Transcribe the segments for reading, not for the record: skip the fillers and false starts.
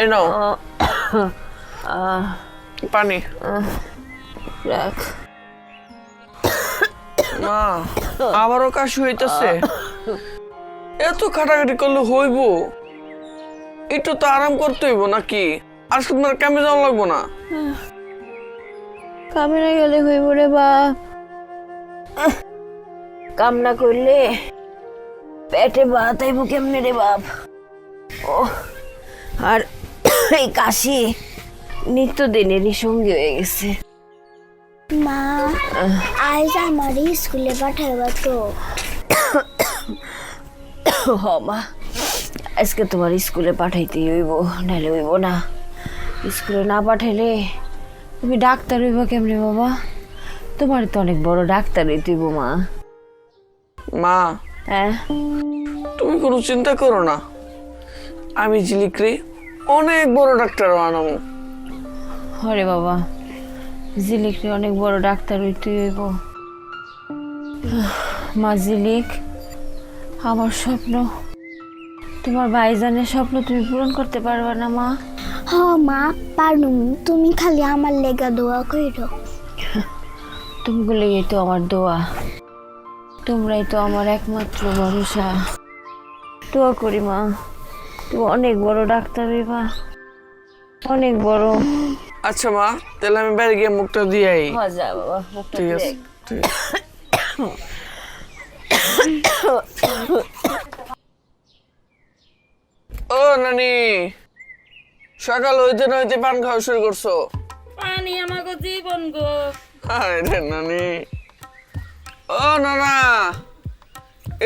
এই নাও পানি রাখ। মা আবারও কাশি হইতেছে, এত খাটাখাটি করলে হইব? একটু তো আরাম করতে হইব নাকি? আজকে তোমার কামে যাওয়া লাগবো না? কামে না গেলে হইব রে বাপ, কাম না করলে পেটে ভাত আইব কেমনে রে বাপ। ও আর এই কাশি নিত্যদিনেরই সঙ্গী হয়ে গেছে। মা আজ আমার স্কুলে পাঠাইবা তো? হ মা, আজকে তোমার স্কুলে পাঠাইতেই হইব, নাহলে হইব না। স্কুলে না পাঠাইলে তুমি ডাক্তার হইব কেমনে বাবা? তোমার তো অনেক বড় ডাক্তার হইতে হইব মা। মা হ্যাঁ, তুমি কোনো চিন্তা করো না, আমি ঝিলিকরে অনেক বড় ডাক্তার বানাবো। হরে বাবা, ঝিলিকরে অনেক বড় ডাক্তার হইতে হইব। মা ঝিলিক, আমার স্বপ্ন, তোমার ভাইজানের স্বপ্ন তুমি পূরণ করতে পারবে না মা? হ মা পারুম, তুমি খালি আমার লেগা দোয়া কইরো। তুমগুলোই তো আমার দোয়া, তোমরাই তো আমার একমাত্র ভরসা। দোয়া করি মা, তুমি অনেক বড় ডাক্তার হইবা, অনেক বড়। আচ্ছা মা, তাহলে আমি বাইরে গিয়ে মুখটা দিয়ে আই। যা বাবা, মুখটা ঠিক আছে, দেখ। ঠিক আছে। ও নানি, সকাল হইতে না হইতে পান খাওয়া শুরু করছো? পানি আমাকে জীবন গো। হায় রে নানি। ও নানা,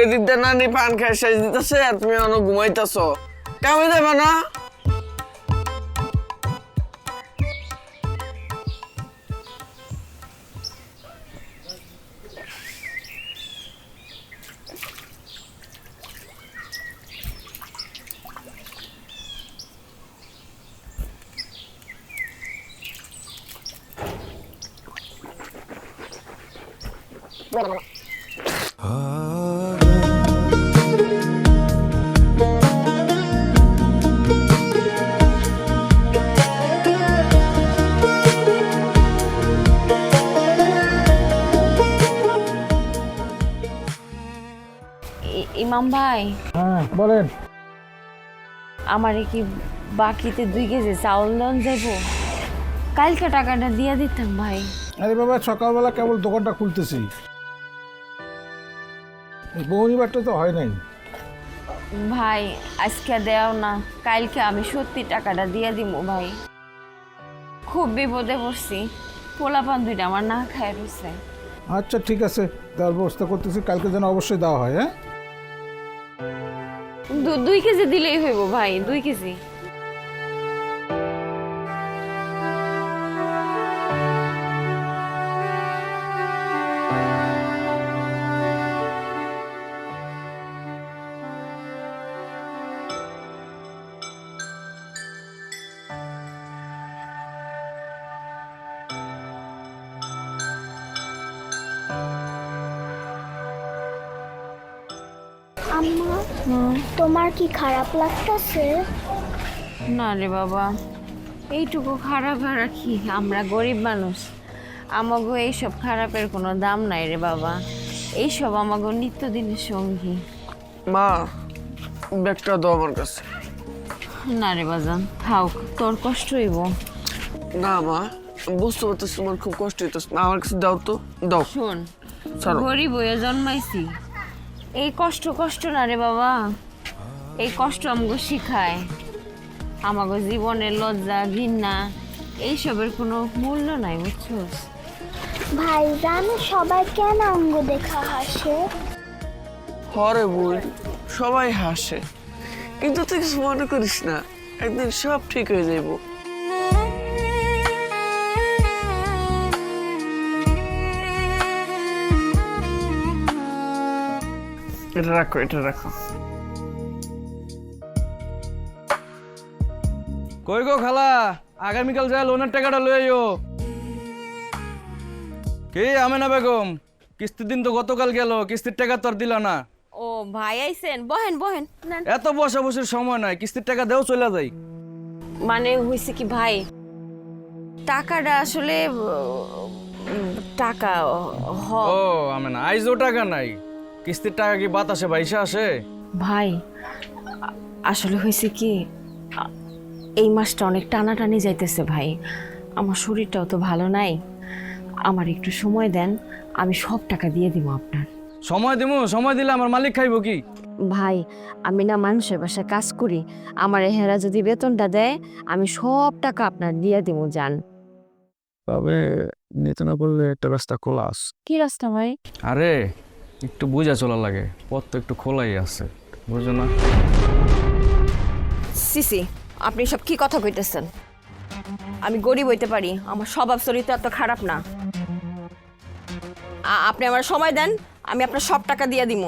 এদিক দিয়ে নানি পান খাই শেষ দিতেছে আর তুমি অনেক ঘুমাইতেছো, কামে যাবে না? ইমাম ভাই, হ্যাঁ বলেন। আমারে কি বাকিতে 2 কেজি চাউল দেন যাইব? কালকে টাকাটা দিয়ে দিতাম ভাই। আরে বাবা, সকালবেলা কেবল দোকানটা খুলতেছি, বৌনিবারটা তো হয় নাই। ভাই আজকে দেও না, কালকে আমি সত্যি টাকাটা দিয়ে দিব ভাই। খুব বিপদে পড়ছি, পোলাপান 2টা আমার না খায় রয়েছে। আচ্ছা ঠিক আছে, দেওয়ার ব্যবস্থা করতেছি, কালকে যেন অবশ্যই দেওয়া হয়। হ্যাঁ 2 কেজি দিলেই হইব ভাই, 2 কেজি। আম্মা তোমার কি খারাপ লাগতেছে? না রে বাবা, এইটুকু খারাপ আর রাখি, আমরা গরিব মানুষ, আমাগো এইসব খারাপের কোনো দাম নাই রে বাবা। এইসব আমাগো নিত্যদিনের সঙ্গী। মা ব্যাগটা দাও আমার কাছে। না রে বাজান, থাক, তোর কষ্ট হইব। না মা, বুঝতে পারতেছি তোমার খুব কষ্ট হইতেছে, না আমার কাছে দাও তো, দাও। শোন, ছাড়ো। গরিব হয়ে জন্মাইছি, এই কষ্ট কষ্ট না রে বাবা, এই কষ্ট আমাকে শিখায় আমাকে জীবনের লজ্জা ঘৃণা এইসবের কোনো মূল্য নাই, বুঝছোস? ভাইজান সবাই কেন অঙ্গ দেখা হাসে? হরে বই, সবাই হাসে, কিন্তু তুই কিছু মনে করিস না, একদিন সব ঠিক হয়ে যাইব। এটা রাখো, এটা রাখো। কই গো খালা, আগামীকাল যায় লোনের টাকাটা লই আইও। কে আমেনা বেগম, কিস্তির দিন তো গতকাল গেল, কিস্তির টাকা তো আর দিলা না। ও ভাই আইছেন, বহেন বহেন। এত বসা বসির সময় নাই, কিস্তির টাকা দেও চলে যাই। মানে হয়েছে কি ভাই, টাকাটা আসলে টাকা ও আমি না আইজও টাকা নাই, কিস্তির টাকা কি বাতাসে ভাইসা আসে? ভাই আসলে হয়েছে কি, এই মাসটা অনেক টানাটানি যাইতেছে ভাই, আমার শরীরটাও তো ভালো নাই, আমার একটু সময় দেন, আমি সব টাকা দিয়ে দিব আপনার। সময় দিমু, সময় দিলে আমার মালিক খাইব কি? ভাই আমি না মানুষের বাসায় কাজ করি, আমার হেরা যদি বেতনটা দেয় আমি সব টাকা আপনার দিয়ে দিব যান। তবে নিতে না বললে একটা রাস্তা খোলা আছে। কি রাস্তা ভাই? আরে একটু বুঝা চলা লাগে, পথ তো একটু খোলাই আছে, বুঝো না? সিসি আপনি সব কি কথা কইতেছেন? আমি গরিব হইতে পারি, আমার স্বভাব চরিত্র এত খারাপ না। আপনি আমার সময় দেন, আমি আপনার সব টাকা দিয়ে দিব।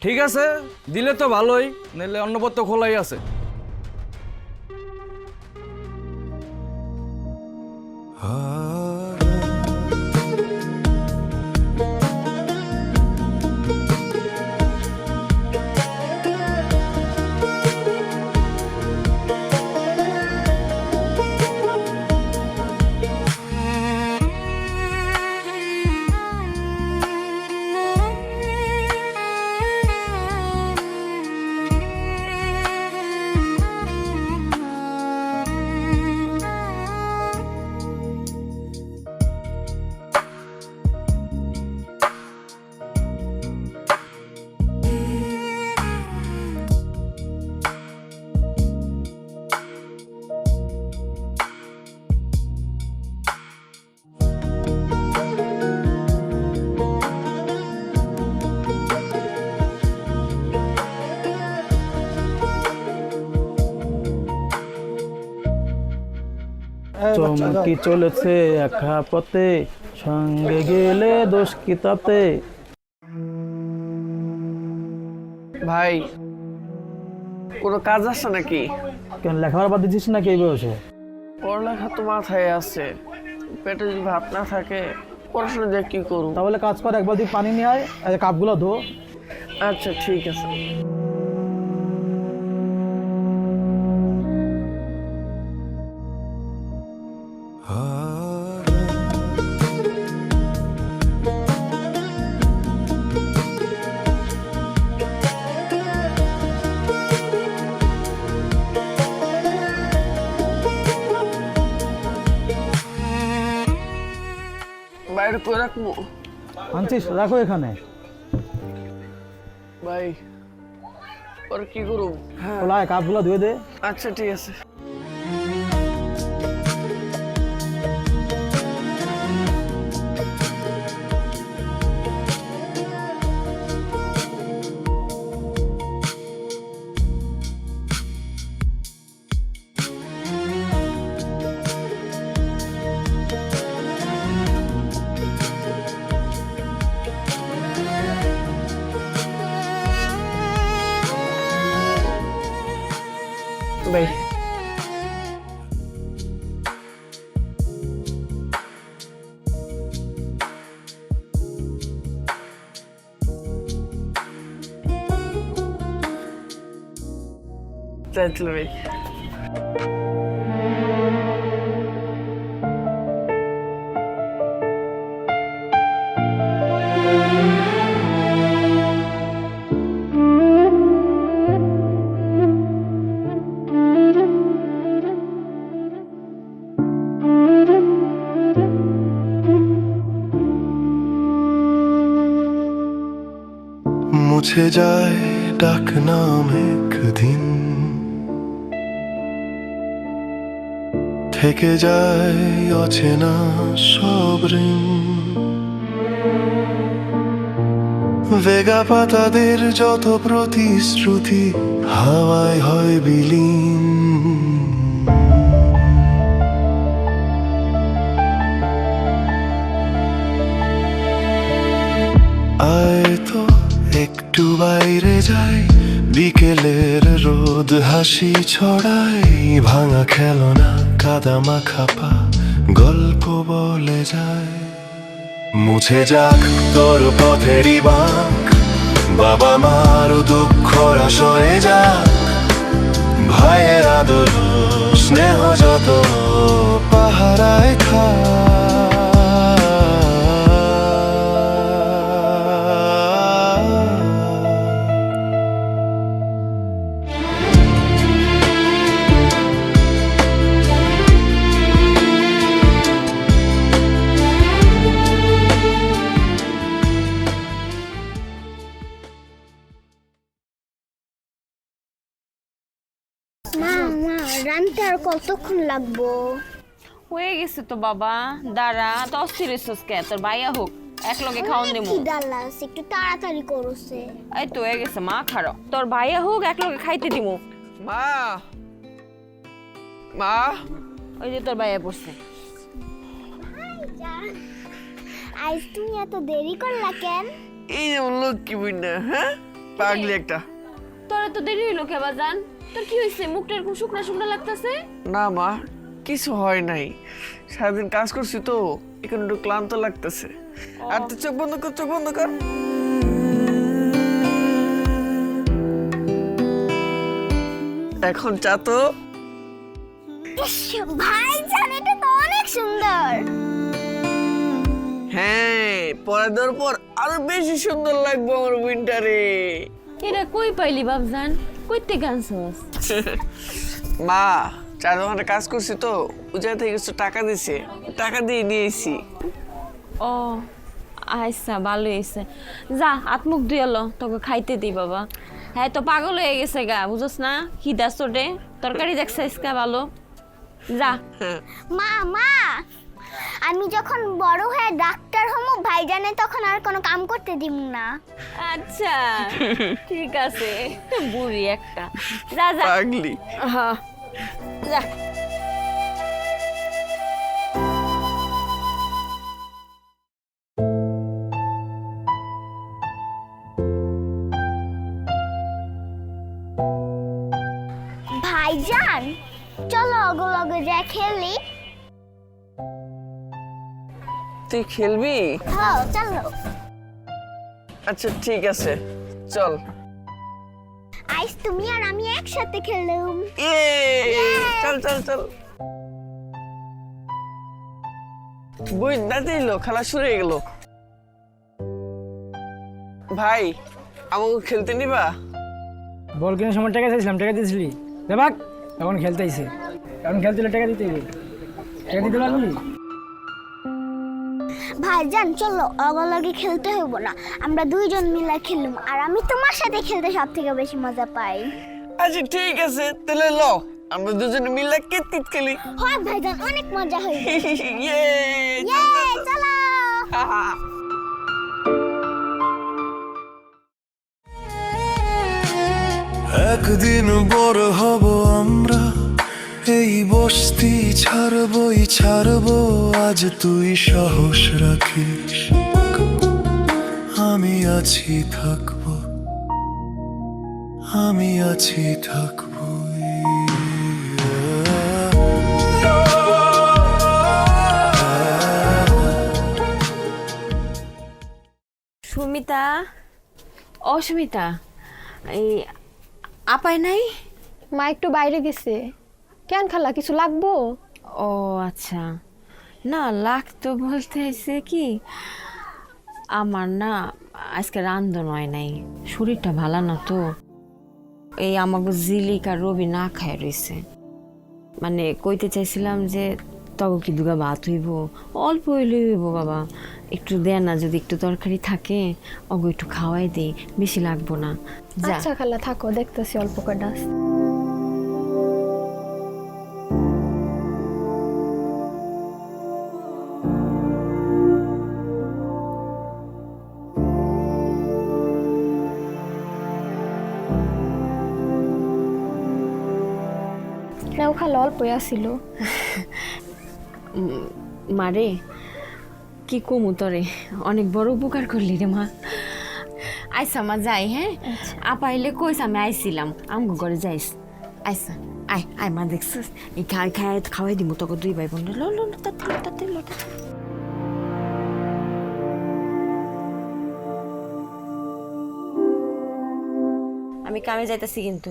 ঠিক আছে, দিলে তো ভালোই, নাহলে অন্য পথ তো খোলাই আছে। চমকি চলেছে একা পথে, সঙ্গে গেলে দোষ কি তাতে। ভাই কোনো কাজ আছে নাকি? কেন লেখাপড়া বাদ দিচ্ছিস নাকি এই বয়সে? পড়ালেখা তো মাথায় আছে, পেটে যদি ভাত না থাকে পড়াশোনা দিয়ে কি করব? তাহলে কাজ কর, এক বালতি পানি নিয়ে আয়, আর কাপগুলো ধো। আচ্ছা ঠিক আছে। বাইরে করে রাখবো আনছিস, রাখো এখানে। ভাই, পরে কি করব? হ্যাঁ খোলায় কাপগুলো ধুয়ে দে। আচ্ছা ঠিক আছে। ভাই চাইছিল ভাই। মুছে যায় ডাক নাম একদিন, থেকে যায় অচেনা সব ঋণ। ভেগা পাতাদের যত প্রতিশ্রুতি হাওয়ায় হয় বিলীন। আয় তো একটু বাইরে যাই, বিকেলের রোদ হাসি ছড়ায়। ভাঙা খেলনা কাদা মাখা পা গল্প বলে যায়। মুছে যাক তোর পথেরই বাঁক, বাবা মার দুঃখ সয়ে যাক। ভাইয়ের আদর স্নেহ যত পাহারায় মা মা রানতে আর কতক্ষণ লাগবো? হয়ে গেছে তো বাবা, দাঁড়া তো অস্থির হইছস কে? তোর ভাইয়া হোক এক লগে খাওয়ান দেবো। ডালাস একটু তাড়াতাড়ি করছে। এই তো হয়ে গেছে মা, খারো তোর ভাইয়া হোক এক লগে খাইতে দিমু। মা মা ওই যে তোর ভাইয়া পড়ছে। আজ তুমি এত দেরি করলা কেন? এই যে লক্ষ্মী বুইন্না, হ্যাঁ পাগলি একটা। তোর তো দেরি হইলো কে বাজান? তোর কি হইছে? মুখটা এরকম শুকনা শুকনা লাগতাছে। না মা, কিছু হয় নাই, সারাদিন কাজ করছি তো এখন একটু ক্লান্ত লাগতেছে। আর তুই চোখ বন্ধ কর, চোখ বন্ধ কর। এখন চা তো। ভাইজান এটা তো অনেক সুন্দর। হ্যাঁ, পরে দেওয়ার পর আরো বেশি সুন্দর লাগবে আমার উইন্টারে। এটা কই পাইলি বাবজান? কইতে গানছস? মা, চা দোকানে কাজ করছি তো উজাই থেকে কিছু টাকা দিছে, টাকা দিয়ে নিয়েছি। ও আচ্ছা, ভালো হয়েছে। যা আত্মুখ ধুয়ালো, তোকে খাইতে দি বাবা। হ্যাঁ তো পাগল হয়ে গেছে গা, বুঝছ না? খিদা চোটে তরকারি দেখছিস কা ভালো। যা। মা মা আমি যখন বড় হয়ে ডাক্তার হমু ভাইজানে তখন আর কোনো কাম করতে দিব না। আচ্ছা ঠিক আছে, বুড়ি একটা। যা যা পাগলি। হ্যাঁ যা। ভাইজান চলো অগলগে যা খেলি। তুই খেলবি? হ্যাঁ চলো। আচ্ছা ঠিক আছে, চল। আজ তুমি আর আমি একসাথে খেললাম। চল চল চল। বই দাঁড়িয়ে এলো, খেলা শুরু হয়ে গেল। ভাই আমাকে খেলতে নিবা? বল কেনার সময় টাকা চাইছিলাম, টাকা দিয়েছিলি? দেবাক এখন খেলতে আইছে, এখন খেলতে হলে টাকা দিতে হবে। টাকা দিতে পারবি? ভাইজান চলো অগলগে খেলতে হইব না, আমরা দুইজন মিলে খেলুম আর আমি তোমার সাথে খেলতে সব থেকে বেশি মজা পাই। আচ্ছা ঠিক আছে, তাহলে ল আমরা দুজনে মিলে কিতকিত খেলি। হয় ভাইজান অনেক মজা হইবে। ইয়ে চলো। একদিন বড় হব আমরা, এই বস্তি ছাড়বই ছাড়বো। আজ তুই সাহস রাখিস, আমি আছি থাকবো, আমি আছি থাকবো। সুমিতা, অসুমিতা, এই আপায় নাই? মা একটু বাইরে গেছে। কেন খালা, কিছু লাগবো? ও আচ্ছা, না লাগতো বলতে হয়েছে কি, আমার না আজকে রান্ধন হয় নাই, শরীরটা ভালো না তো। এই আমাকে জিলিক আর রবি না খায় রয়েছে। মানে কইতে চাইছিলাম যে তখন কি দুগা ভাত হইব, অল্প হইলে হইব বাবা, একটু দেয় না, যদি একটু তরকারি থাকে অগো একটু খাওয়াই দেই, বেশি লাগবো না। যা। আচ্ছা খালা থাকো, দেখতেছি অল্প কটা। নাও খালা, অল্পই আসিল। মারে কি কমু তরে, অনেক বড় উপকার করলি রে মা। আইসা মা যাই। হ্যাঁ আপাইলে কইস আমি আইছিলাম, আমগো ঘরে যাইস। আইসা আয় আয় মা, দেখছিস এই খাওয়াই দিব তোকে দুই ভাই বোন। লো লো তাতে আমি কামে যাইতাছি কিন্তু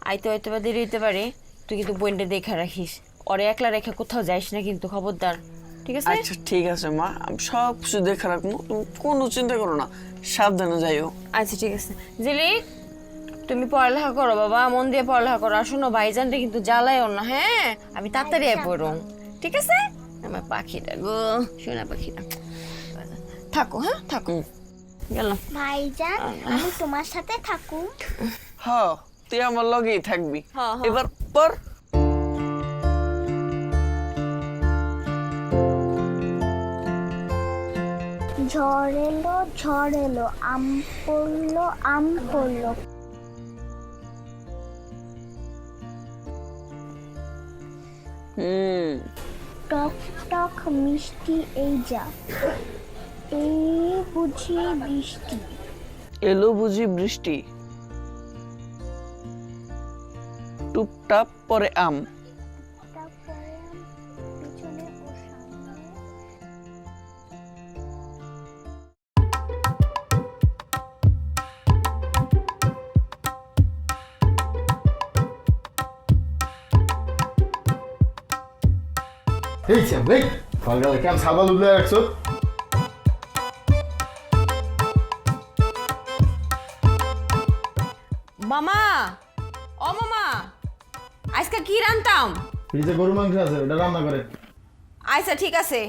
আইতে হয়তো বা দেরি হইতে পারে। তুই কিন্তু বোনটা দেখে রাখিস, ওরে একলা রেখে কোথাও যাইস না কিন্তু, খবরদার, ঠিক আছে? আচ্ছা ঠিক আছে মা, আমি সব কিছু দেখে রাখবো, তুমি কোনো চিন্তা করো না, সাবধানে যাইও। আচ্ছা ঠিক আছে। জিলিক, তুমি পড়ালেখা করো বাবা, মন দিয়ে পড়ালেখা করো। আর শোনো, ভাইজানটা কিন্তু জ্বালায়ও না, হ্যাঁ? আমি তাড়াতাড়ি পড়ো, ঠিক আছে? আমার পাখিটা গো, সোনা পাখিটা, থাকো, হ্যাঁ থাকো, গেলাম। ভাইজান আমি তোমার সাথে থাকু। হ্যাঁ, তুই আমার লগেই থাকবি। হ্যাঁ, হ্যাঁ। এবার পর। ঝড় এলো আম পড়লো টক টক মিষ্টি এই যা, এই বুঝি বৃষ্টি। এলো বুঝি বৃষ্টি, টুপটাপ পরে আম। তারপরে পিছনে ও সামনে। এই ভাই সকালে কেমন সাবাল উঠলে রাখছো? মামা, ও মামা, আজকে কি রান্তাম? ফ্রিজে গরু মাংস আছে, ওটা রান্না করে। আচ্ছা ঠিক আছে।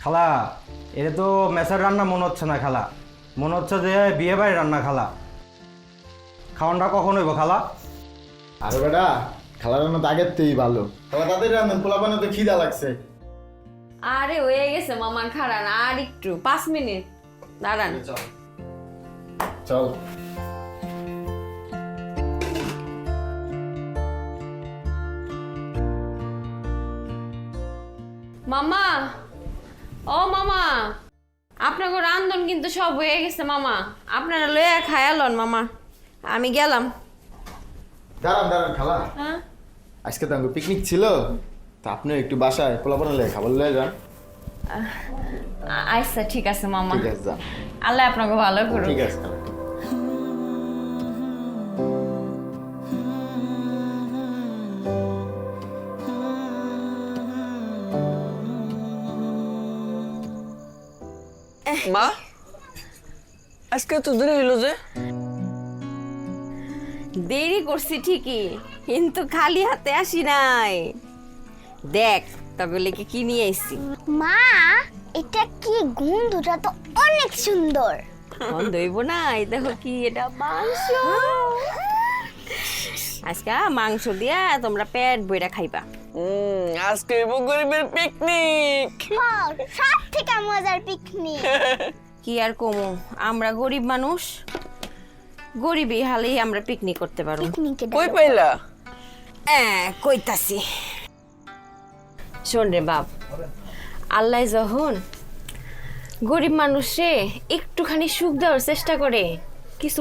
খালা, এটা তো মেসের রান্না মনে হচ্ছে না খালা, মনে হচ্ছে যে বিয়ে বাড়ির রান্না খালা। খাওয়ানটা কখন হইব খালা? আরে বেটা, খালা রান্না তো আগের থেকেই ভালো। খালা তাদের রান্না, পোলা বানাতে খিদা লাগছে। আরে হয়ে গেছে মামা, খাড়ান আর একটু 5 মিনিট দাঁড়ান। চল। মামা, ও মামা, আপনাকে রান্ধন কিন্তু সব হয়ে গেছে মামা, আপনারা লইয়া খায়ালন মামা, আমি গেলাম। দাঁড়ান খালা, হ্যাঁ আজকে তো আমাকে পিকনিক ছিল, তা আপনি একটু বাসায় পোলা বানালে খাবার লয়ে যান। আচ্ছা ঠিক আছে মামা, ঠিক আছে যান। আল্লাহ আপনাকে ভালো করুন। ঠিক আছে খালা। মা, আজকে তো দেরি হইলো যে? দেরি করছি ঠিকই, কিন্তু খালি হাতে আসি নাই। দেখ তবে কি নিয়ে আইছি। মা, এটা কি গন্ধটা তো অনেক সুন্দর। বন্ধ হইব না, এই দেখো কি, এটা মাংস। আজকে মাংস দিয়া তোমরা পেট বইরা খাইবা। আজকে হইব গরিবের পিকনিক। সব থেকে মজার পিকনিক। কি আর কমু, আমরা গরিব মানুষ, গরিবই হালেই আমরা পিকনিক করতে পারবো। পিকনিকে কই পাইলা? কইতাছি, শোন রে বাপ, আল্লাহ যখন গরিব মানুষে একটুখানি সুখ দেওয়ার চেষ্টা করে, কিছু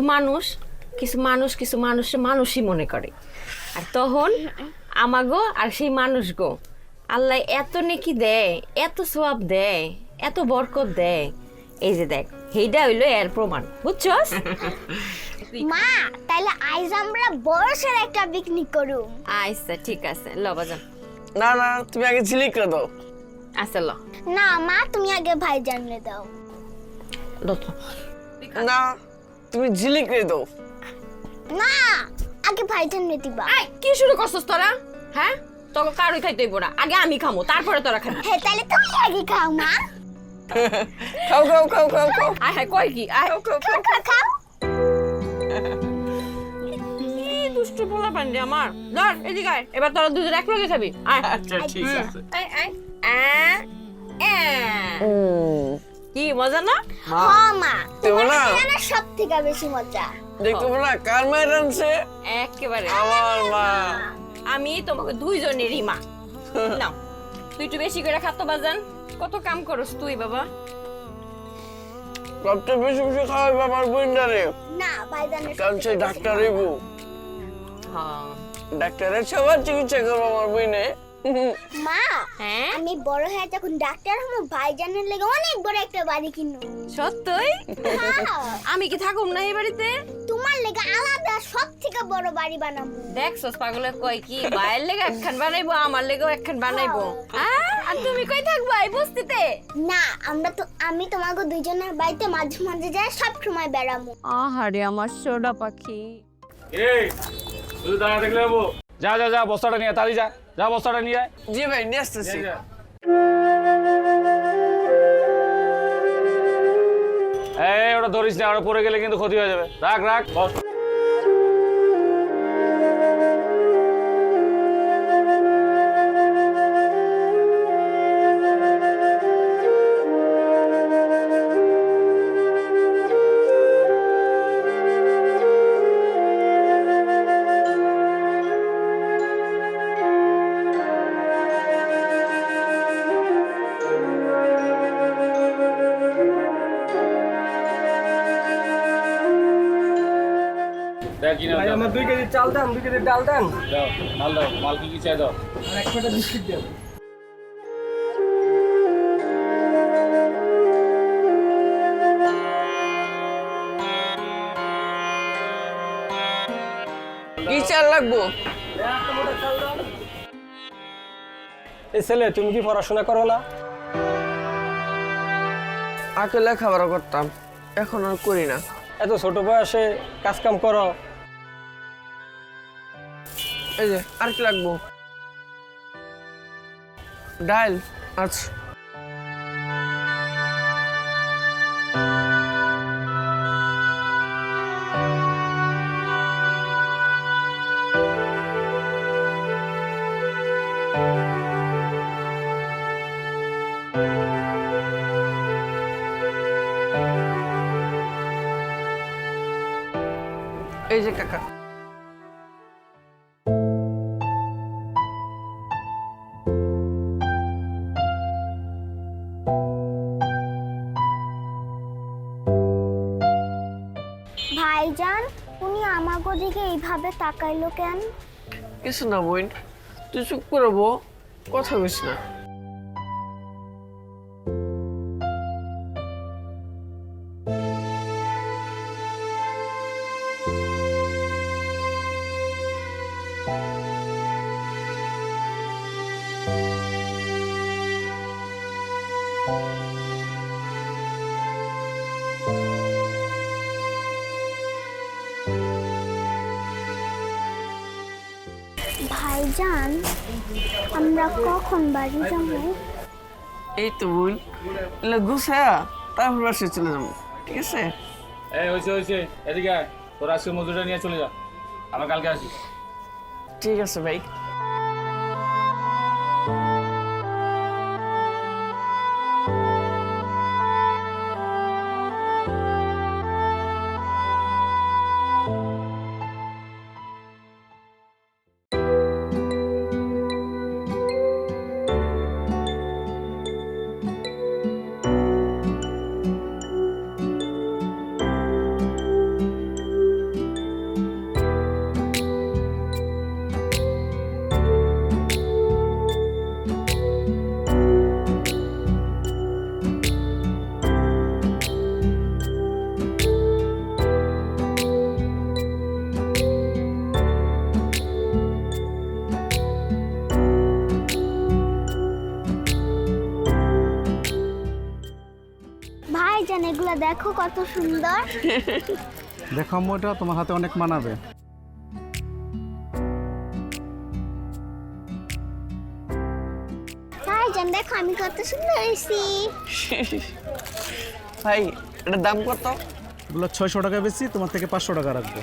মানুষে মানুষই মনে করে, আর তখন আমাগো আর সেই মানুষ গো আল্লাহ এত নেকি দেয়, এত সওয়াব দেয়, এত বরকত দেয়। এই যে দেখ, এইটা হইলো এর প্রমাণ, বুঝছস? মা, তাহলে আজ আমরা বড়সড় একটা পিকনিক করুম। আচ্ছা ঠিক আছে, ল বাজান। না না, তুমি আগে ঝিলিকরে দাও। আচ্ছা ল। না মা, তুমি আগে ভাই জানলে দাও। না, তুমি ঝিলিকরে দাও। না, আগে ভাই জানলে দিবা। কি শুরু করছস তোরা? হ্যাঁ, তোকে কারোই খাইতে হইব না, আগে আমি খামো, তারপরে তোরা খাবি। হ্যাঁ, তাহলে তুমি আগে খাও মা। খাও খাও খাও খাও খাও। আয় হ্যাঁ, কয় কি, আয় খাও খাও খাও। কি দুষ্টু পোলা পান্ডে আমার। ধর এদিকে আয়, এবার তোরা দুজন এক লগে খাবি। আয়। আচ্ছা ঠিক আছে। আয় আয়। কি মজা না? হ্যাঁ মা, দেবো না? তোমার সব থেকে বেশি মজা। দেখতে না কার মায়ের রানছে? একেবারে আমার মা। আমি তোমাকে দুইজনেরই মা। নাও, তুই একটু বেশি করে খাতো বাজান, কত কাম করস তুই বাবা। সবচেয়ে বেশি বেশি খাওয়াই বাবার বোনটারে, না, ভাই জানলে কারণ সে ডাক্তার হইব। ডাক্তারের সবার চিকিৎসা করবো আমার বইনে। মা আমি বড় হয়ে যখন ডাক্তার হবো ভাইজানের লেগে অনেক বড় একটা বাড়ি কিনবো। সত্যই? আমি কি থাকুম না এই বাড়িতে? তোমার লেগে আলাদা সব থেকে বড় বাড়ি বানাবো। দেখছস পাগলে কয় কি ভাইয়ের লেগে একখান বানাইবো আমার লেগেও একখান বানাইবো। আর তুমি কই থাকবা এই বস্তিতে? না আমি তোমাকে দুইজনের বাড়িতে মাঝে মাঝে যাই, সব সময় বেড়াবো। আহারে আমার সোনা পাখি। এই তুই দাঁড়া দেখলে যাবো। যা যা যা বস্তাটা নিয়ে তাড়ি যা, যা বস্তাটা নিয়ে আয়। জি ভাই নিয়ে আসতেছি। এই ওটা ধরিস না, ওটা পড়ে গেলে কিন্তু ক্ষতি হয়ে যাবে। রাখ রাখ বস। ভাই আমার 2 কেজি চাল দেন, 2 কেজি ডাল দেন, দাও মাল দাও, মাল কি চাই দাও। আর 1 প্যাকেট বিস্কিট দেন। কি চাল লাগবো? এই ছেলে তুমি কি পড়াশোনা করো না? আগে লেখাপড়া করতাম, এখন আর করি না। এত ছোট বয়সে কাজ কাম করো। এই যে আর কি লাগবো? ডাল। আচ্ছা এই যে কাকা। ভাইজান উনি আমাকে দিকে এইভাবে তাকাইলো কেন? কিছু না বোন, তুই চুপ করে বো, কথা বলিস না। ভাইজান আমরা কখন বাড়ি যাবো? এই তো বোন, এলে গুছায়া তারপর বাসে চলে যাবো, ঠিক আছে? এই হয়েছে এদিকে আয়, তোর আজকে মজুরিটা নিয়ে চলে যা, আমরা কালকে আসি। ঠিক আছে ভাই। ভাইজান এগুলো দেখো কত সুন্দর। দেখো মোটা তোমার হাতে অনেক মানাবে। ভাইজান দেখো আমি কত সুন্দর হয়েছি। ভাই এটার দাম কত? এগুলো 600 টাকা বেশি, তোমার থেকে 500 টাকা রাখবো।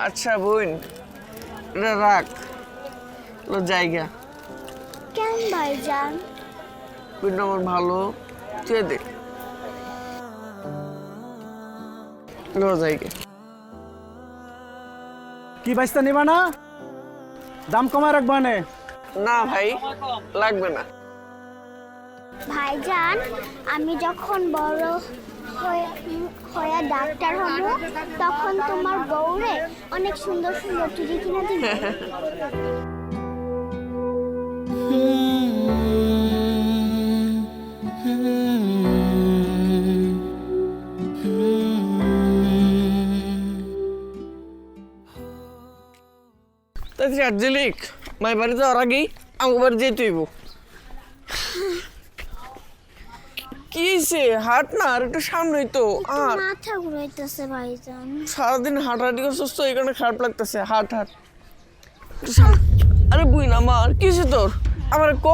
আচ্ছা বোন, এটা রাখ, জায়গা। কেন ভাইজান? বোন আমার ভালো, তুই দে। লো যাইকে কি বাইস্তা নিবা না? দাম কমায় রাখবা নে। না ভাই লাগবে না। ভাইজান আমি যখন বড় হয়ে ডাক্তার হব তখন তোমার বউরে অনেক সুন্দর সুন্দর চুড়ি কিনে দিব। তাই আর্জেলিক মাই বাড়ি যাওয়ার আগেই আমার বাড়ি যেতে হইব। কি হয়েছে? হাট না আর একটু সামনেই তো। আর মাথা ঘুরাইতেছে ভাইজান। সারাদিন হাঁটাহাঁটি করছিস তো এই কারণে খারাপ লাগতেছে। হাট হাট আরে বুই না আমার কিসে তোর আমার ক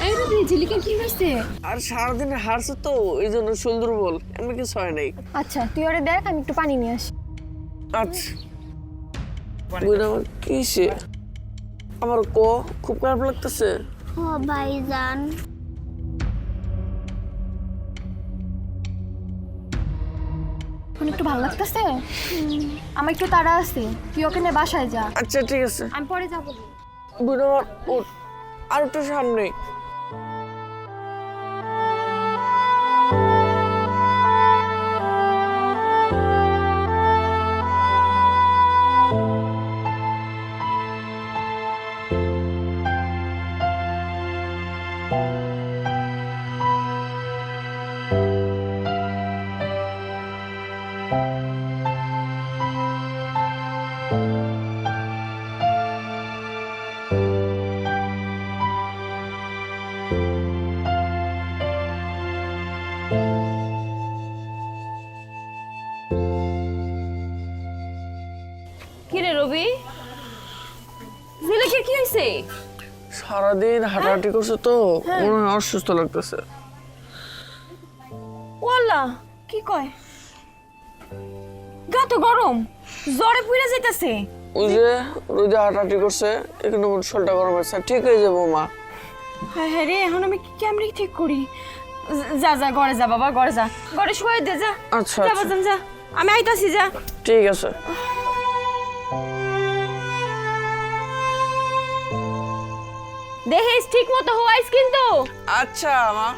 এই রে ঝিলিকের কি হয়েছে? আর সারাদিন হারছে তো এই জন্য শরীর দুর্বল, এমনি কিছু হয় নাই। আচ্ছা তুই ওরে দেখ, আমি একটু পানি নিয়ে আসি। আচ্ছা বুই না আমার কিসে আমার ক খুব খারাপ লাগতেছে। ও ভাইজান এখন একটু ভালো লাগতেছে? আমার একটু তাড়া আছে, তুই ওখানে বাসায় যা, আচ্ছা ঠিক আছে আমি পরে যাবো। বুই না আমার ওঠ আর একটু সামনে। কিরে রবি, ঝিলিকের কি হয়েছে? সারাদিন হাঁটাহাঁটি করছে তো মনে হয় অসুস্থ লাগতেছে। ওয়াল্লা কি কয়? গা তো গরম, জ্বরে পুড়ে যাইতাছে। ওই যে রোদে হাঁটাহাঁটি করছে এখানে মনে শরীরটা গরম আছে, ঠিক হয়ে যাবো মা। হ্যাঁ হ্যাঁ রে, এখন আমি কেমনি ঠিক করি? যা যা ঘরে যা বাবা, ঘরে যা, ঘরে শুয়ে দে যা। আচ্ছা যা আচ্ছা বাজান যা, আমি আইতাছি যা। ঠিক আছে। দেখিস ঠিক মতো হওয়াইস কিন্তু। আচ্ছা মা।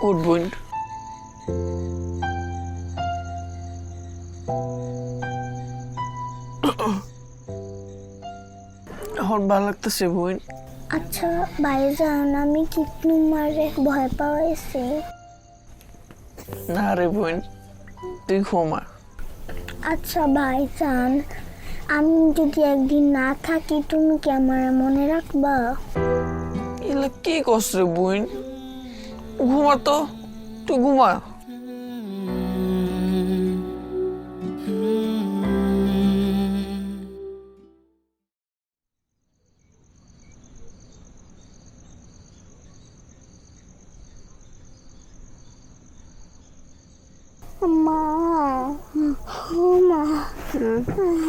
গুড বোন এখন ভালো লাগতেছে বোন। আচ্ছা ভাইজান আমি কি তোমারে ভয় পাওয়াইছি? না রে বোন তুই ঘুমা। আচ্ছা ভাইজান আমি যদি একদিন না থাকি তুমি কি আমার মনে রাখবা? এগুলো কি করছ রে বোন? ঘুমা তো, তুই ঘুমা। মা ও মা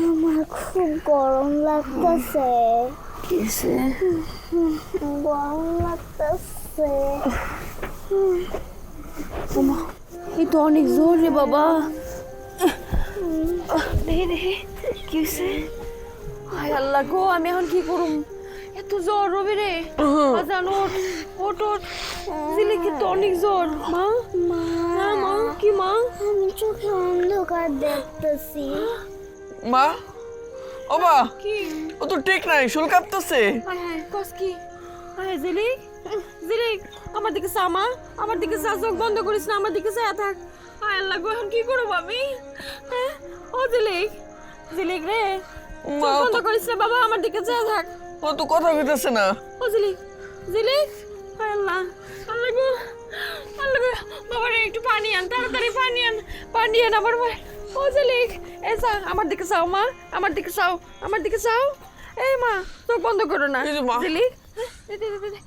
আমার খুব গরম লাগতেছে। কিসে? গরম লাগতেছে। এই তো অনেক জোর রে বাবা। দেখি দেখি কি হয়েছে? হায় আল্লাহ গো, আমি এখন কি করুম? এত জ্বর রবি রে। বাজান ওঠ ওঠ ওঠ, ঝিলিকের তো অনেক জ্বর। মা মা মা কি মা? আমি চোখে অন্ধকার দেখতেছি। মা ও মা কি? ও তো ঠিক নাই, শুল কাঁপতেছে। হায় হায় কস কি? হায় ঝিলিক ঝিলিক আমার দিকে চা মা, আমার দিকে চা, চোখ বন্ধ করিস না, আমার দিকে চা থাক। হায় আল্লাহ গো, এখন কি করবো আমি? হ্যাঁ ও ঝিলিক ঝিলিক রে, মা চোখ বন্ধ করিস না বাবা, আমার দিকে চা থাক। ও তো কথা কইতেছে না। ও ঝিলিক ঝিলিক, হায় আল্লাহ আল্লাহ গো আল্লাহ গো, বাবা রে একটু পানি আন, তাড়াতাড়ি পানি আন, পানি আন আমার ভাই। ও ঝিলিক এ চা, আমার দিকে চাও মা, আমার দিকে চাও, আমার দিকে চাও। এই মা চোখ বন্ধ করো না। এই যে মা। ঝিলিক দে দে দে দে।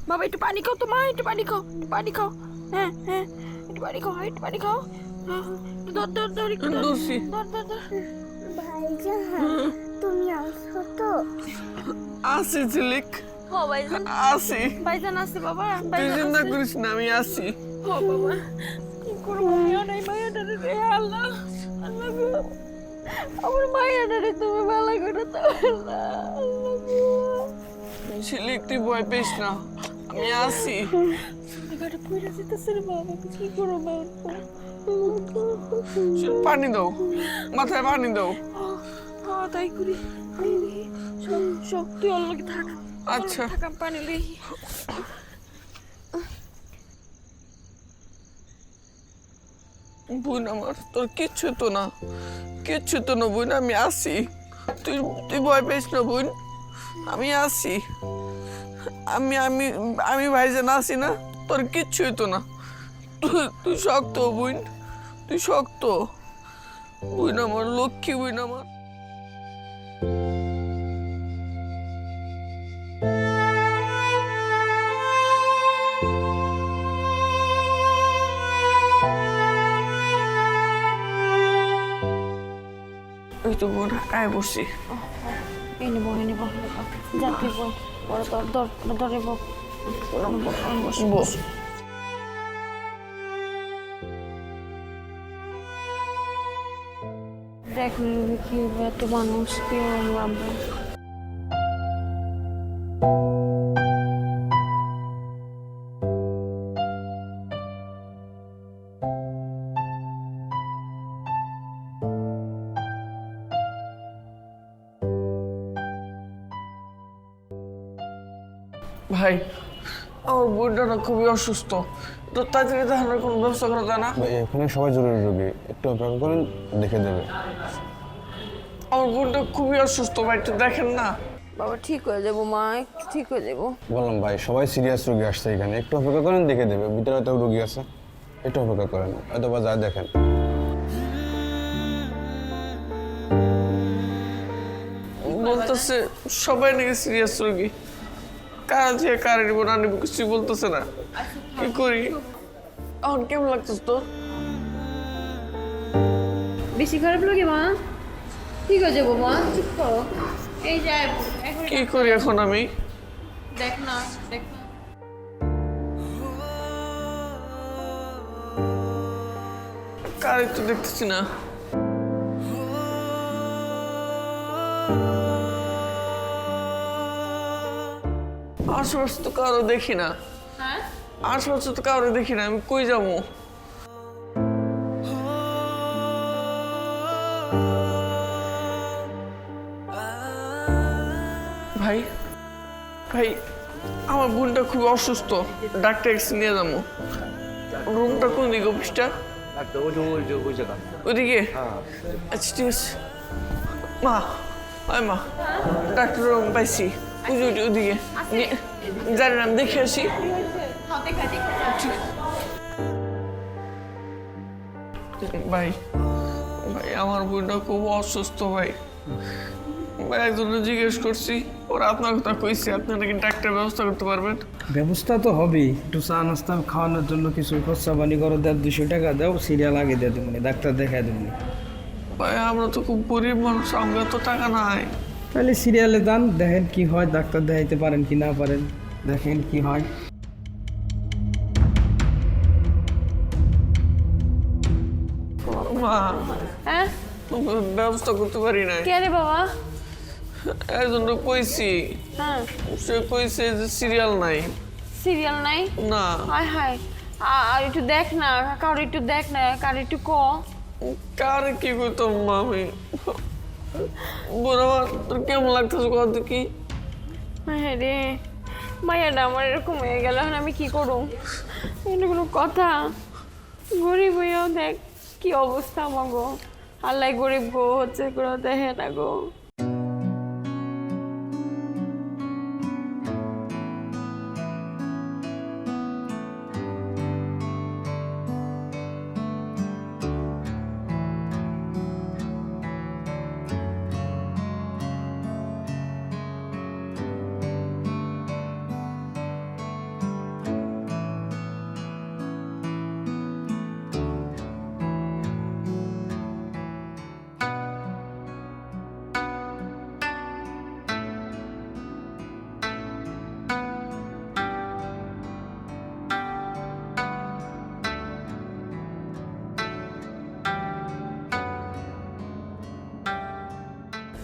বাবা একটু পানি খাও তো মা, একটু পানি খাও, একটু পানি খাও। হ্যাঁ হ্যাঁ একটু পানি খাও, একটু পানি খাও। হ্যাঁ, একটু ধর ধর ধর, একটু ধর দোষী। ধর ধর ধর। ভাইজান তুমি আসো তো? আছে ঝিলিক, হ ভাইজান আসি। ভাইজান আছে বাবা তুই ভাইজান চিন্তা আছে। করিস না, আমি আসি। হ বাবা কি করবো নাই মায়াটারে রে আল্লাহ আল্লাহ গো আমার মায়াটারে তুমি ভালো করে তো ঝিলিক তুই ভয় পেস না, আমি আসি। গাড়ি পড়ে যেতেছে রে বাবা কি করবো পানি দাও, মাথায় পানি দাও। হ্যাঁ তাই করি তুই ওর লোকে থাক আচ্ছা থাকা পানি লই বোন আমার, তোর কিচ্ছু তো না, কিচ্ছু তো না বোন, আমি আসি। তুই তুই ভয় পেস না বোন, আমি আসি। আমি আমি আমি ভাইজান আসি না, তোর কিচ্ছুই তো না। তুই শক্ত বোন, তুই শক্ত বোন আমার, লক্ষ্মী বোন আমার। ওই তো বোন আয় বসছি। এই নেবো যা তুই বল পরে তোর ধরে বসবো। দেখ কি হবে এত মানুষ কি আমরা ভাই আমার বোনটা না খুবই অসুস্থ, তো তাড়াতাড়ি দেখানোর কোনো ব্যবস্থা করা যায় না? ভাই এখানে সবাই জরুরি রোগী, একটু অপেক্ষা করেন, দেখে দেবে। আমার বোনটা খুবই অসুস্থ ভাই, একটু দেখেন না। বাবা ঠিক হয়ে যাবো মা একটু ঠিক হয়ে যাবো বললাম ভাই সবাই সিরিয়াস রোগী আসছে এখানে, একটু অপেক্ষা করেন, দেখে দেবে। ভিতরে হয়তো রোগী আছে, একটু অপেক্ষা করেন, হয়তো বা যা দেখেন। বলতেছে সবাই নাকি সিরিয়াস রোগী, কার যে কার নিব না নিব কিছুই বলতেছে না, কি করি এখন? কেমন লাগতেছে তোর? বেশি খারাপ লাগে মা ঠিক হয়ে যাবো মা চুপ করো এই যায় কি করি এখন আমি? দেখ না কার একটু দেখতেছি না। আশেপাশে তো কারো দেখি না, আশেপাশে তো কারো দেখি না, আমি কই যাবো? ভাই ভাই আমার বোনটা খুব অসুস্থ, ডাক্তার কাছে নিয়ে যাবো। রুমটা কোন দিকে? অফিসটা ওইদিকে? আচ্ছা ঠিক আছে। মা মা ডাক্তার রুম পাইছি, ওইদিকে জানি না, আমি দেখে আসি। ভাই ভাই আমার বোনটা খুব অসুস্থ ভাই। ভাই একজনে জিজ্ঞেস করছি, ওরা আপনার কথা কইছে, আপনি নাকি ডাক্তার ব্যবস্থা করতে পারবেন। ব্যবস্থা তো হবেই, একটু চা নাস্তা খাওয়ানোর জন্য কিছু খরচা পানি করো, 200 টাকা দাও, সিরিয়াল আগে দিয়ে দেবো, ডাক্তার দেখায় দেবো। ভাই আমরা তো খুব গরিব মানুষ, আমরা তো টাকা নাই। তাহলে সিরিয়ালে যান, দেখেন কি হয়, ডাক্তার দেখাইতে পারেন কি না পারেন, দেখেন কি হয়। মা হ্যাঁ ব্যবস্থা করতে পারি নাই। কে রে বাবা? একজন কইছি, হ্যাঁ সে কইছে যে সিরিয়াল নাই। সিরিয়াল নাই? না। হায় হায় আর একটু দেখ না, কারো একটু দেখ না, কার একটু ক। কার কি করতাম মা আমি? বোন আমার, তোর কেমন লাগতেছে কত কি? হ্যাঁ রে মায়াটা আমার এরকম হয়ে গেল, এখন আমি কি করব? এটা কোনো কথা? গরিব হইয়াও দেখ কি অবস্থা আমার গো, আল্লাহ গরিব গো হচ্ছে কোনো দেখে না গো।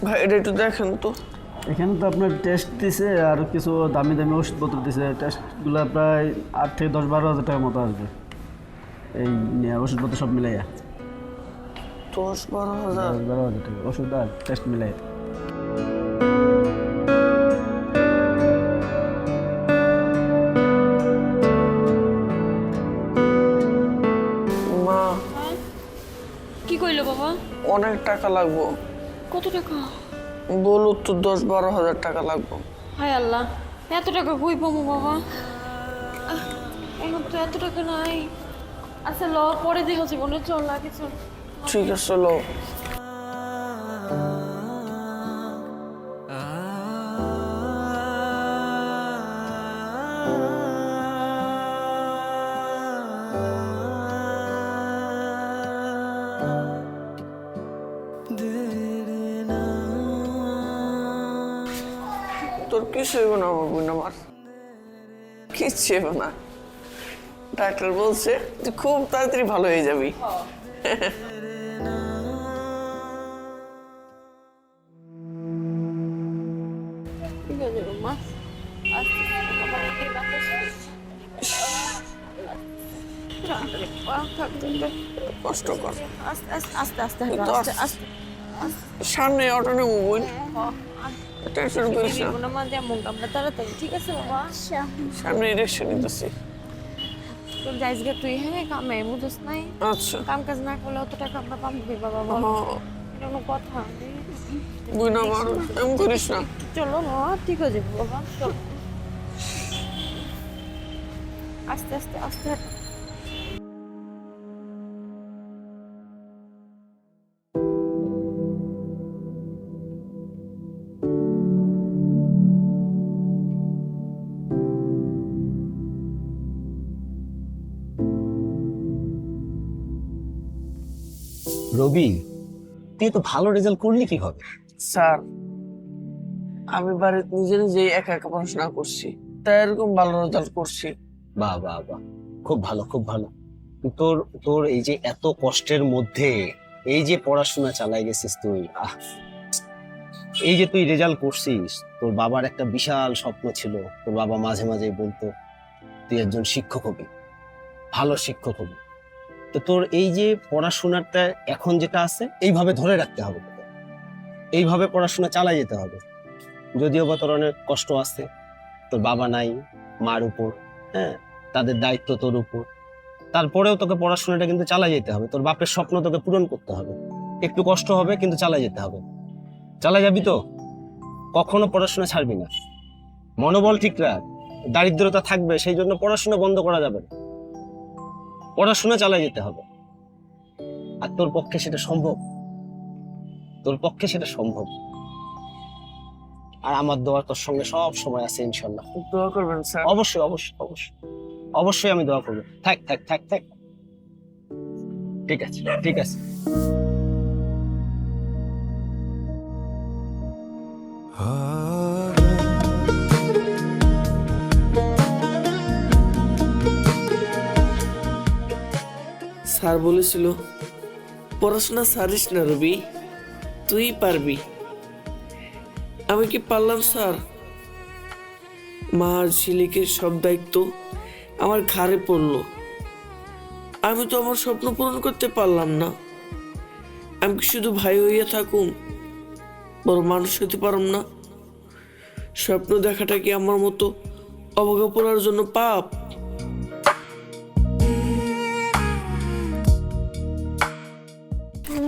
ভাই এটা একটু দেখেন তো। এখানে তো আপনার টেস্ট দিছে আর কিছু দামি দামি ওষুধপত্র দিছে, টেস্টগুলো প্রায় 8 থেকে 10-12 হাজার টাকার মতো আসবে, এই ওষুধপত্র সব মিলাইয়া 10-12 হাজার। 10-12 হাজার টাকা ওষুধ আর টেস্ট মিলাই। মা কি কইলো বাবা? অনেক টাকা লাগবো। কত টাকা? বলো তো 10-12 হাজার টাকা লাগবো। হায় আল্লাহ, এত টাকা কই পাবো বাবা? এখন তো এত টাকা নাই। আচ্ছা ল, পরে দেখো জীবনে, চল লাগে চল। ঠিক আছে লো। তোর কিছু হইব না আমার বোন, আমার কিচ্ছু হইব না। ডাক্তার বলছে তুই খুব তাড়াতাড়ি ভালো হয়ে যাবি। ঠিক আছে মা, কষ্ট কর, আস্তে আস্তে আস্তে তো আস্তে সামনে অটো নেবো বোন, টেনশন করিস না। মা যেমন আমরা তাড়াতাড়ি। ঠিক আছে বাবা, সামনে রিক্সা নিতেছি। তোর যাইস গে তুই, হ্যাঁ কামে বুঝছ নাই? আচ্ছা কাম কাজ না করলে অত টাকা আমরা পাবো বাবা, বল এটা কোনো কথা? বোন আমার এমন করিস না। চলো না, ঠিক আছে বাবা, চল আস্তে আস্তে আস্তে। রবি, তুই তো ভালো রেজাল্ট করলি কি হবে? স্যার আমি বাড়িতে নিজে নিজে একা একা পড়াশোনা করছি, তাই এরকম ভালো রেজাল্ট করছি। বাহ বাহ বাহ, খুব ভালো খুব ভালো। তোর তোর এই যে এত কষ্টের মধ্যে এই যে পড়াশোনা চালাই গেছিস তুই, এই যে তুই রেজাল্ট করছিস, তোর বাবার একটা বিশাল স্বপ্ন ছিল। তোর বাবা মাঝে মাঝে বলতো তুই একজন শিক্ষক হবি, ভালো শিক্ষক হবি। তো তোর এই যে পড়াশোনাটা এখন যেটা আছে এইভাবে ধরে রাখতে হবে, এইভাবে পড়াশোনা চালাই যেতে হবে। যদিও বা তোর অনেক কষ্ট আছে, তোর বাবা নাই, মার উপর, হ্যাঁ তাদের দায়িত্ব তোর উপর, তারপরেও তোকে পড়াশোনাটা কিন্তু চালাই যেতে হবে। তোর বাপের স্বপ্ন তোকে পূরণ করতে হবে, একটু কষ্ট হবে কিন্তু চালাই যেতে হবে। চালাই যাবি তো? কখনো পড়াশোনা ছাড়বি না, মনোবল ঠিক রাখ। দারিদ্রতা থাকবে, সেই জন্য পড়াশোনা বন্ধ করা যাবে না, পড়াশোনা চালাই যেতে হবে। আর তোর পক্ষে সেটা সম্ভব, তোর পক্ষে সেটা সম্ভব। আর আমার দোয়া তোর সঙ্গে সব সময় আছে ইনশাল্লাহ। দোয়া করবেন স্যার। অবশ্যই অবশ্যই অবশ্যই অবশ্যই আমি দোয়া করবো। থাক থাক থাক থাক, ঠিক আছে ঠিক আছে। স্যার বলেছিল পড়াশোনা ছাড়িস না রবি, তুই পারবি। আমি কি পারলাম স্যার? মা আর ঝিলিকের সব দায়িত্ব আমার ঘাড়ে পড়লো। আমি তো আমার স্বপ্ন পূরণ করতে পারলাম না। আমি কি শুধু ভাই হইয়া থাকুম, বড় মানুষ হতে পারলাম না? স্বপ্ন দেখাটা কি আমার মতো অবজ্ঞা পড়ার জন্য পাপ?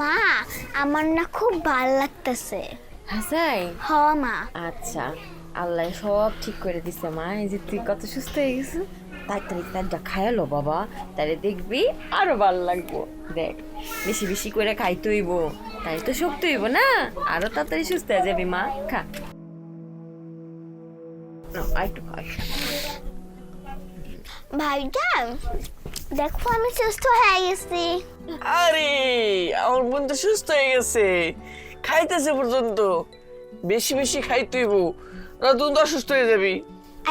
মা আমার না খুব ভালো লাগতেছে। হাসাই? হ মা। আচ্ছা, আল্লাহ সব ঠিক করে দিছে মা। এই যে তুই কত সুস্থ হয়ে গেছিস, তাড়াতাড়ি তারটা খায়ালো বাবা, তাহলে দেখবি আরো ভালো লাগবো। দেখ বেশি বেশি করে খাইতে হইব, তাই তো শক্তি হইব না, আরো তাড়াতাড়ি সুস্থ হয়ে যাবি মা। খা একটু খা। ভাইজান দেখো আমি সুস্থ হয়ে গেছি। আরে আমার বোন তো সুস্থ হয়ে গেছে, খাইতেছে পর্যন্ত। বেশি বেশি খাইতে হইব, না তুই তো অসুস্থ হয়ে যাবি।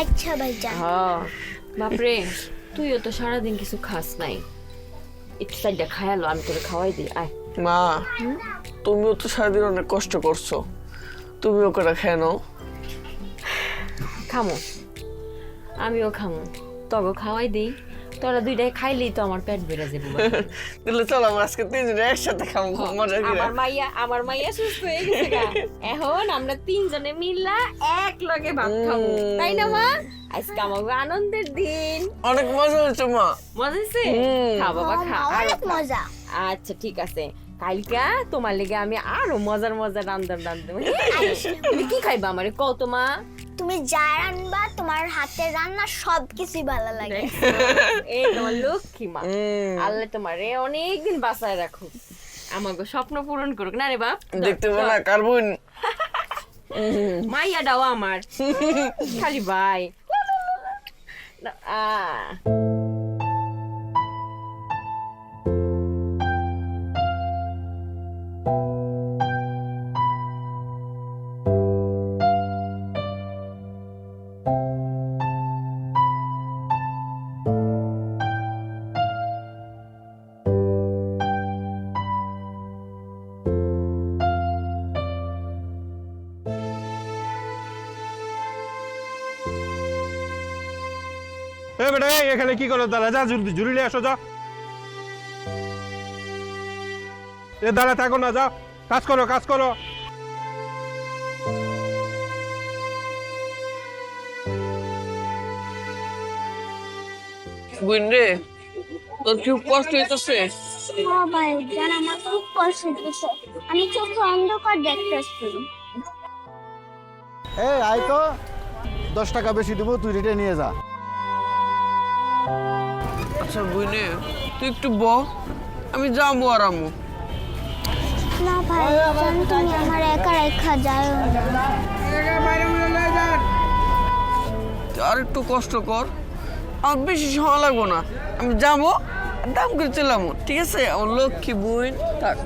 আচ্ছা ভাইজান। হ্যাঁ বাপরে, তুইও তো সারাদিন কিছু খাস নাই, একটু সাইডটা খায়ালো, আমি তোরে খাওয়াই দিই। আয় মা, তুমিও তো সারাদিন অনেক কষ্ট করছো, তুমিও করে খেয়ে নাও। খামো, আমিও খামো, তবে খাওয়াই দিই, তোরা দুইটাই খাইলেই তো আমার পেট বেড়ে যাবে। তাহলে চলো আমরা আজকে তিনজনে একসাথে খাবো, খুব মজা করে। আমার মাইয়া সুস্থ হয়ে গেছে গা। এখন আমরা তিনজনে মিল্লা এক লগে ভাত খাবো, তাই না মা? আজকে আমার আনন্দের দিন। অনেক মজা হয়েছে মা। মজা হয়েছে? খা বাবা খা। অনেক মজা। আচ্ছা ঠিক আছে, কালকা তোমার লেগে আমি আরো মজার মজার রান্দার রান্ধবো। তুমি কি খাইবা আমারে কও তো মা? তুমি যা রান্না তোমার হাতের রান্না সবকিছুই ভালো লাগে। এই তোমার লক্ষ্মী মা, আল্লাহ তোমারে অনেকদিন বাঁচায় রাখুক, আমাকে স্বপ্ন পূরণ করুক না রে বাপ। দেখতে না কার্বন মাইয়া দাও আমার খালি ভাই। বেটা এখানে কি করো? দাঁড়া, যা ঝুড়ি নিয়ে আসো, যা। দাঁড়া থাকো না, যাও কাজ করো, কাজ করো। বুঝ রে, তোর খুব কষ্ট হইতেছে। ভাই জান আমার খুব কষ্ট হচ্ছে, আমি চোখে অন্ধকার দেখতেছি। এই আয় তো, 10 টাকা বেশি দেবো, তুই রেটে নিয়ে যা। আচ্ছা বুঝলে তুই একটু ব, আমি যাবো আর আমু। না ভাই জান তুমি আমার একা রেখা যাও। আর একটু কষ্ট কর, আমার বেশি সময় লাগবো না, আমি যাবো দাম করে চলাম, ঠিক আছে? আমার লক্ষ্মী বোন থাক।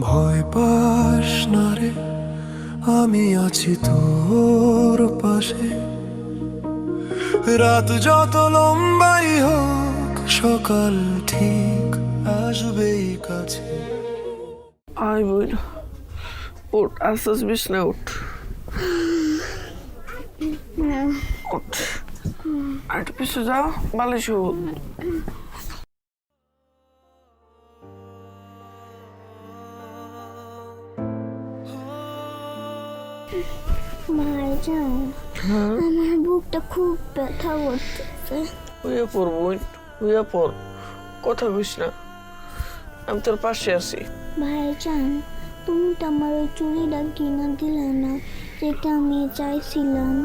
ভয় পাস না রে, আমি আছি তোর পাশে। রাত যত লম্বাই হোক, সকাল ঠিক আসবেই কাছে। আয় বোন, উঠ, আস্তে আস্তে বিছনা উঠ, উঠ, আর একটু পিছু যাও, বালিশ উঠ। ভাইজান আমার বুকটা খুব ব্যথা করতেছে। হইয়া পড় বোন, হইয়া পড়, কথা কইস না, আমি তোর পাশে আছি। ভাইজান তুমি তো আমার ওই চুড়িটা কিনা দিলে না, যেটা আমি চাইছিলাম।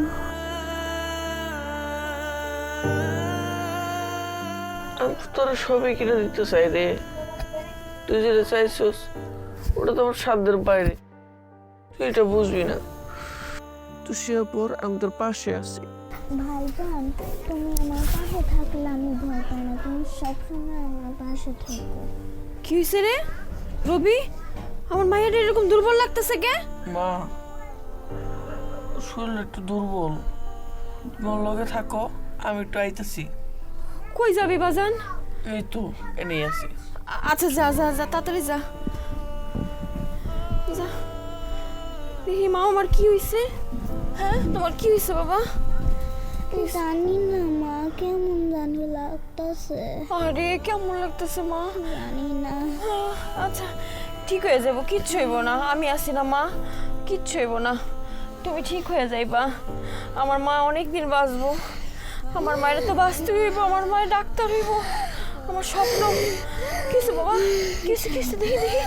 আমি তো তোরা সবই কিনে দিতে চাই রে, তুই যেটা চাইছিস ওটা তো আমার সাধ্যের বাইরে, তুই এটা বুঝবি না। তুই শুয়ে পর, আমি তোর পাশে আছি। ভাইজান তুমি আমার পাশে থাকলে আমি ভয় পাই না, তুমি সবসময় আমার পাশে থাকো। কি হয়েছে রে রবি? আমার মায়ের এরকম দুর্বল লাগতেছে কে? মা শরীর একটু দুর্বল, তোমার লগে থাকো, আমি একটু আইতেছি। কই যাবি বাজান? এই তো এনেই আছি। আচ্ছা যা যা যা, তাড়াতাড়ি যা যা। দেখি মা আমার কি হয়েছে? হ্যাঁ তোমার কি হয়েছে বাবা? জানি না মা, কেমন জানি লাগতেছে। আরে কেমন লাগতেছে মা? জানি না। আচ্ছা ঠিক হয়ে যাবো, কিচ্ছু হইব না, আমি আছি না মা, কিচ্ছু হইব না, তুমি ঠিক হয়ে যাইবা, আমার মা অনেক দিন বাঁচবো, আমার মায়ের তো বাঁচতে হইব, আমার মায়ের ডাক্তার হইব, আমার স্বপ্ন কিছু বাবা, কিছু কিছু দেখি দেখি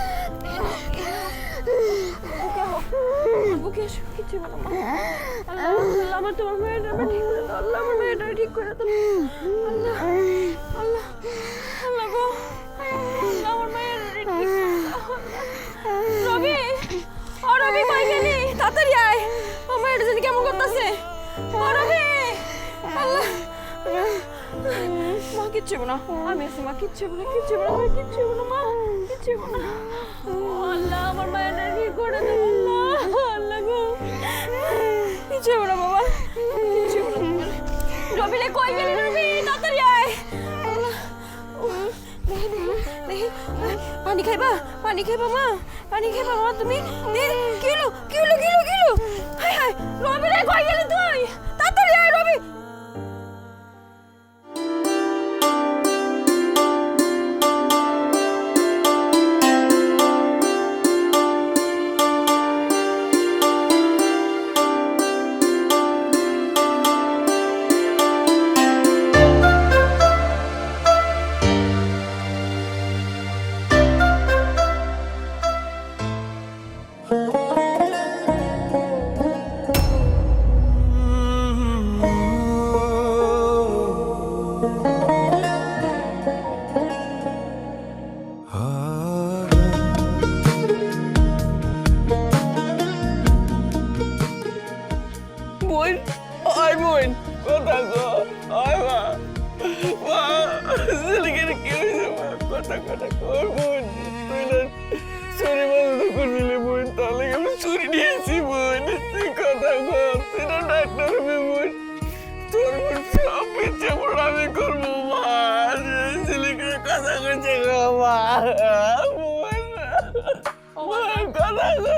বুকে এসো, কিছু বলো মা। আল্লাহ আল্লাহ, আমার তোমার মায়ের ঠিক করে দাও, আল্লাহ আমার মায়ের ঠিক করে দাও, আল্লাহ আল্লাহ আল্লাহ গো, আল্লাহ আমার মায়ের ঠিক করে দাও। রবি, ও রবি কই গেলি? তাড়াতাড়ি আয়, আমার মায়ের জানি কেমন করতেছে। ও রবি, আল্লাহ মা কিচ্ছু না, আমি আছি মা, কিচ্ছু না, কিচ্ছু না, কিচ্ছু না মা, কিচ্ছু না। আল্লাহ আমার মায়ের ঠিক করে দাও, আল্লাহ আল্লাহ গো, কিচ্ছু না বাবা, কিচ্ছু না। রবি রে কই গেলি? রবি তাড়াতাড়ি আয়, আল্লাহ দেখি পানি খাইবা, পানি খাইবা মা, পানি খাইবা মা তুমি? কি হলো কি হলো কি হলো কি হলো? হায় হায়, রবি রে কই গেলি তুই? তাড়াতাড়ি আয় রবি। বোন, আয় বোন, কথা কো, আয় মা, মা, ছেলেকে কি হয়েছে মা, কথা কথা কর বোন, তুই না চুরি বন্ধ করবি বোন, তাহলে আমি চুরি নিয়েছি বোন, তুই কথা কর, তুই না ডাক্তার হবে বোন, তোর বোন সব ইচ্ছে পড়ে আমি করবো মা, ছেলেকে কথা করছে গো মা, বোন, বোন কথা কর।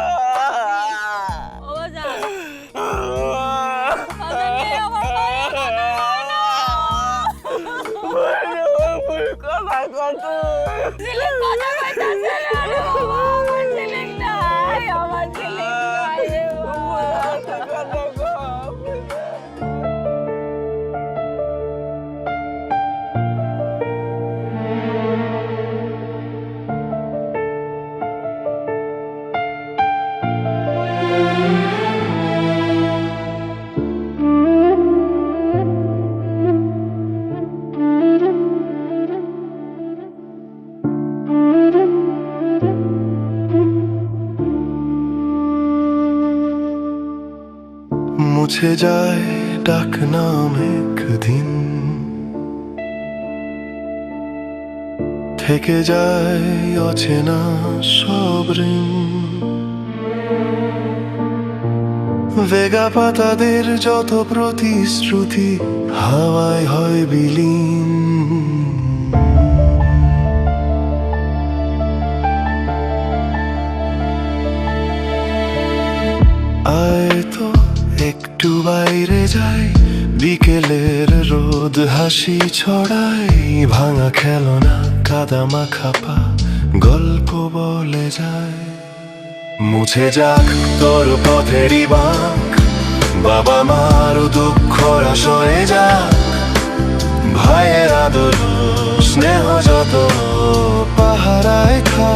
মুছে যায় ডাক নাম একদিন, থেকে যায় অচেনা সব ঋণ, ভেগা পাতাদের যত প্রতিশ্রুতি হাওয়ায় হয় বিলীন। আয় তো একটু বাইরে যাই, বিকেলের রোদ হাসি ছড়ায়, ভাঙা খেলনা কাদা মাখা পা গল্প বলে যায়। মুছে যাক তোর পথেরই বাঁক, বাবা মার দুঃখরা সয়ে যাক, ভাইয়ের আদর স্নেহ যত পাহারায় খা।